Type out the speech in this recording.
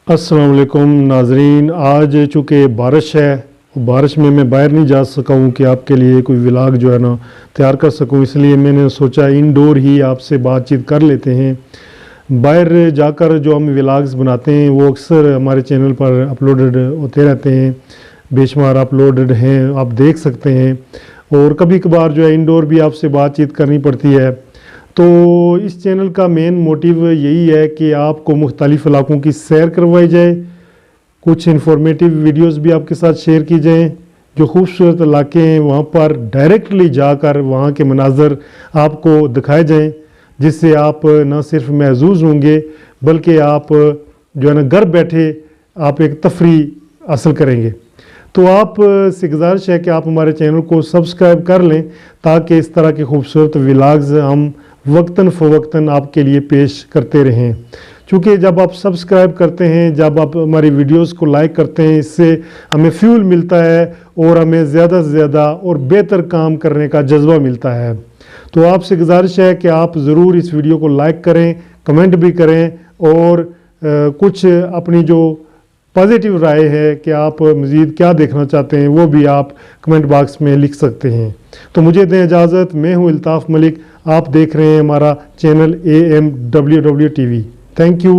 अस्सलाम वालेकुम नाजरीन। आज चूँकि बारिश है, बारिश में मैं बाहर नहीं जा सका हूँ कि आपके लिए कोई व्लॉग जो है ना तैयार कर सकूँ, इसलिए मैंने सोचा इंडोर ही आपसे बातचीत कर लेते हैं। बाहर जाकर जो हम व्लॉग्स बनाते हैं वो अक्सर हमारे चैनल पर अपलोडेड होते रहते हैं, बेशुमार अपलोडेड हैं, आप देख सकते हैं। और कभी कभार जो है इंडोर भी आपसे बातचीत करनी पड़ती है। तो इस चैनल का मेन मोटिव यही है कि आपको मुख्तलिफ़ इलाकों की सैर करवाई जाए, कुछ इन्फॉर्मेटिव वीडियोस भी आपके साथ शेयर की जाएँ। जो खूबसूरत इलाके हैं वहाँ पर डायरेक्टली जाकर वहाँ के मनाज़र आपको दिखाए जाएँ, जिससे आप न सिर्फ महजूज़ होंगे बल्कि आप जो है ना घर बैठे आप एक तफरी हासिल करेंगे। तो आप से गुजारिश है कि आप हमारे चैनल को सब्सक्राइब कर लें ताकि इस तरह के खूबसूरत व्लॉग्स हम वक्तन फ़वक्तन आपके लिए पेश करते रहें। चूँकि जब आप सब्सक्राइब करते हैं, जब आप हमारी वीडियोस को लाइक करते हैं, इससे हमें फ्यूल मिलता है और हमें ज़्यादा से ज़्यादा और बेहतर काम करने का जज्बा मिलता है। तो आपसे गुजारिश है कि आप ज़रूर इस वीडियो को लाइक करें, कमेंट भी करें और कुछ अपनी जो पॉजिटिव राय है कि आप मज़ीद क्या देखना चाहते हैं वो भी आप कमेंट बॉक्स में लिख सकते हैं। तो मुझे दें इजाज़त, मैं हूँ अल्ताफ़ मलिक, आप देख रहे हैं हमारा channel AMWW TV। Thank you.